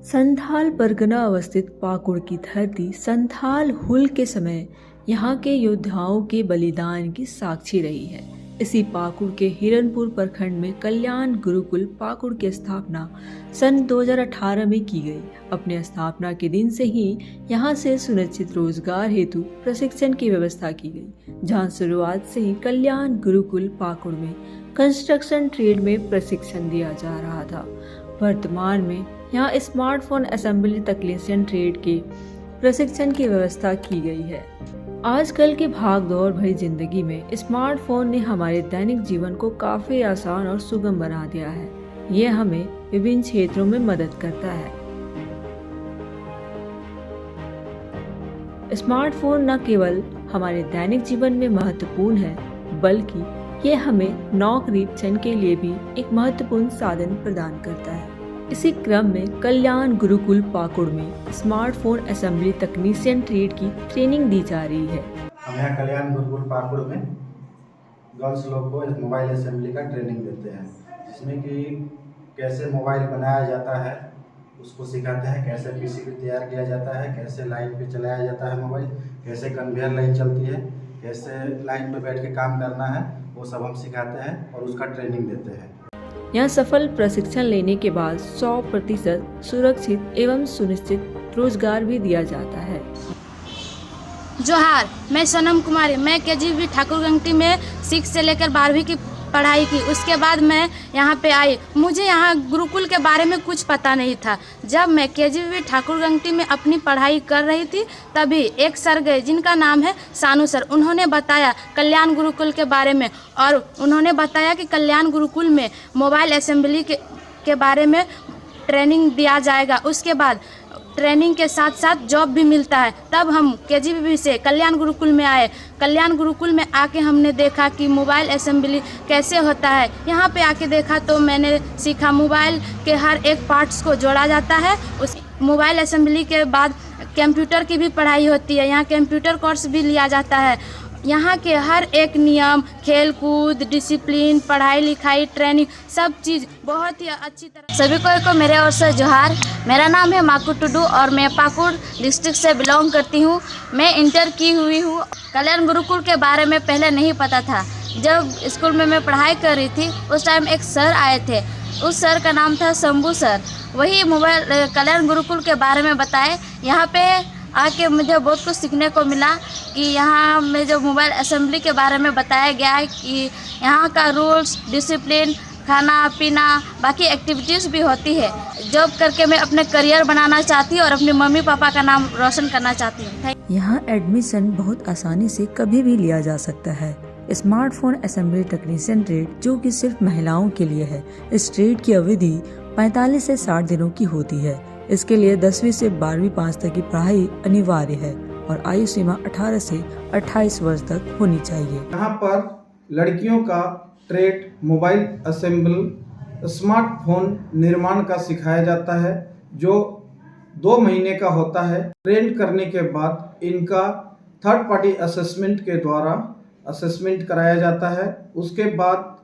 संथाल परगना अवस्थित पाकुड़ की धरती संथाल हुल के समय यहाँ के योद्धाओं के बलिदान की साक्षी रही है। इसी पाकुड़ के हिरनपुर प्रखंड में कल्याण गुरुकुल पाकुड़ की स्थापना सन 2018 में की गई। अपने स्थापना के दिन से ही यहाँ से सुनिश्चित रोजगार हेतु प्रशिक्षण की व्यवस्था की गई, जहाँ शुरुआत से ही कल्याण गुरुकुल पाकुड़ में कंस्ट्रक्शन ट्रेड में प्रशिक्षण दिया जा रहा था। वर्तमान में यहाँ स्मार्टफोन असेंबली तकनीशियन ट्रेड के प्रशिक्षण की व्यवस्था की गई है। आजकल की भागदौड़ भरी जिंदगी में स्मार्टफोन ने हमारे दैनिक जीवन को काफी आसान और सुगम बना दिया है। यह हमें विभिन्न क्षेत्रों में मदद करता है। स्मार्टफोन न केवल हमारे दैनिक जीवन में महत्वपूर्ण है, बल्कि ये हमें नौकरी के लिए भी एक महत्वपूर्ण साधन प्रदान करता है। इसी क्रम में कल्याण गुरुकुल पाकुड़ में स्मार्टफोन असेंबली तकनीशियन ट्रेड की ट्रेनिंग दी जा रही है। हम यहाँ कल्याण गुरुकुल पाकुड़ में गर्ल्स लोग को मोबाइल असेंबली का ट्रेनिंग देते हैं, जिसमें कि कैसे मोबाइल बनाया जाता है उसको सिखाते हैं, कैसे पीसीबी तैयार किया जाता है, कैसे लाइन पे चलाया जाता है मोबाइल, कैसे कन्वेयर लाइन चलती है, कैसे लाइन पे बैठ के काम करना है, वो सब हम सिखाते हैं और उसका ट्रेनिंग देते हैं। यहाँ सफल प्रशिक्षण लेने के बाद 100% सुरक्षित एवं सुनिश्चित रोजगार भी दिया जाता है। जोहार, मैं सोनम कुमारी, मैं केजीबी ठाकुरगंगटी में 6 से लेकर 12वीं की पढ़ाई की। उसके बाद मैं यहाँ पे आई। मुझे यहाँ गुरुकुल के बारे में कुछ पता नहीं था। जब मैं केजीबी ठाकुरगंगटी में अपनी पढ़ाई कर रही थी, तभी एक सर गए जिनका नाम है सानू सर। उन्होंने बताया कल्याण गुरुकुल के बारे में और उन्होंने बताया कि कल्याण गुरुकुल में मोबाइल असेंबली के बारे में ट्रेनिंग दिया जाएगा। उसके बाद ट्रेनिंग के साथ साथ जॉब भी मिलता है। तब हम केजीबी से कल्याण गुरुकुल में आए। कल्याण गुरुकुल में आके हमने देखा कि मोबाइल असेंबली कैसे होता है। यहाँ पे आके देखा तो मैंने सीखा मोबाइल के हर एक पार्ट्स को जोड़ा जाता है। उस मोबाइल असेंबली के बाद कंप्यूटर की भी पढ़ाई होती है। यहाँ कंप्यूटर कोर्स भी लिया जाता है। यहाँ के हर एक नियम, खेल कूद, डिसिप्लिन, पढ़ाई लिखाई, ट्रेनिंग, सब चीज़ बहुत ही अच्छी तरह। सभी को मेरे ओर से जोहार। मेरा नाम है माकू टुडू और मैं पाकुड़ डिस्ट्रिक्ट से बिलोंग करती हूँ। मैं इंटर की हुई हूँ। कल्याण गुरुकुल के बारे में पहले नहीं पता था। जब स्कूल में मैं पढ़ाई कर रही थी, उस टाइम एक सर आए थे। उस सर का नाम था शंभू सर। वही मोबाइल कल्याण गुरुकुल के बारे में बताए। यहाँ पे आके मुझे बहुत कुछ सीखने को मिला कि यहाँ में जो मोबाइल असेंबली के बारे में बताया गया है कि यहाँ का रूल्स, डिसिप्लिन, खाना पीना, बाकी एक्टिविटीज़ भी होती है। जॉब करके मैं अपने करियर बनाना चाहती हूँ और अपने मम्मी पापा का नाम रोशन करना चाहती हूँ। यहाँ एडमिशन बहुत आसानी से कभी भी लिया जा सकता है। स्मार्टफोन असेंबली टेक्नीशियन ट्रेड, जो कि सिर्फ महिलाओं के लिए है, इस ट्रेड की अवधि 45 से 60 दिनों की होती है। इसके लिए 10वीं से 12वीं पास तक की पढ़ाई अनिवार्य है और आयु सीमा 18 से 28 वर्ष तक होनी चाहिए। यहाँ पर लड़कियों का ट्रेड मोबाइल असेंबल स्मार्टफोन निर्माण का सिखाया जाता है, जो 2 महीने का होता है। ट्रेन करने के बाद इनका थर्ड पार्टी असेसमेंट के द्वारा असेसमेंट कराया जाता है। उसके बाद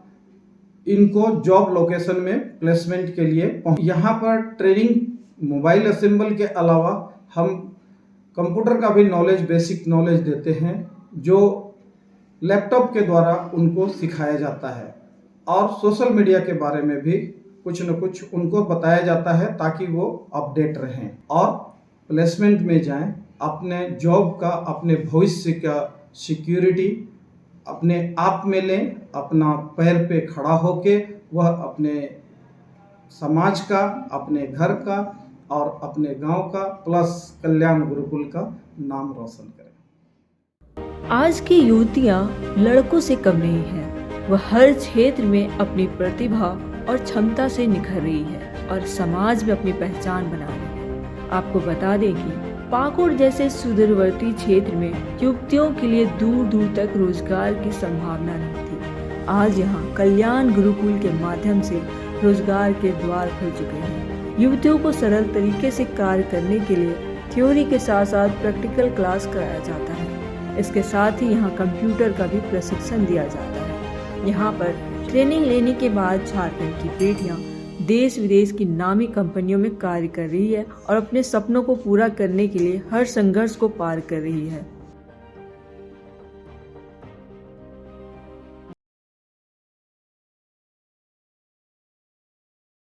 इनको जॉब लोकेशन में प्लेसमेंट के लिए यहाँ पर ट्रेनिंग मोबाइल असेंबल के अलावा हम कंप्यूटर का भी नॉलेज, बेसिक नॉलेज देते हैं, जो लैपटॉप के द्वारा उनको सिखाया जाता है। और सोशल मीडिया के बारे में भी कुछ न कुछ उनको बताया जाता है, ताकि वो अपडेट रहें और प्लेसमेंट में जाएं। अपने जॉब का, अपने भविष्य का सिक्योरिटी अपने आप में लें, अपना पैर पे खड़ा होके वह अपने समाज का, अपने घर का और अपने गांव का प्लस कल्याण गुरुकुल का नाम रोशन करें। आज की युवतियां लड़कों से कम नहीं है। वह हर क्षेत्र में अपनी प्रतिभा और क्षमता से निखर रही है और समाज में अपनी पहचान बना रही है। आपको बता दें कि पाकुड़ जैसे सुदूरवर्ती क्षेत्र में युवतियों के लिए दूर दूर तक रोजगार की संभावना नहीं थी। आज यहाँ कल्याण गुरुकुल के माध्यम से रोजगार के द्वार खुल चुके हैं। युवतियों को सरल तरीके से कार्य करने के लिए थ्योरी के साथ साथ प्रैक्टिकल क्लास कराया जाता है। इसके साथ ही यहाँ कंप्यूटर का भी प्रशिक्षण दिया जाता है। यहाँ पर ट्रेनिंग लेने के बाद झारखंड की बेटियाँ देश विदेश की नामी कंपनियों में कार्य कर रही है और अपने सपनों को पूरा करने के लिए हर संघर्ष को पार कर रही है।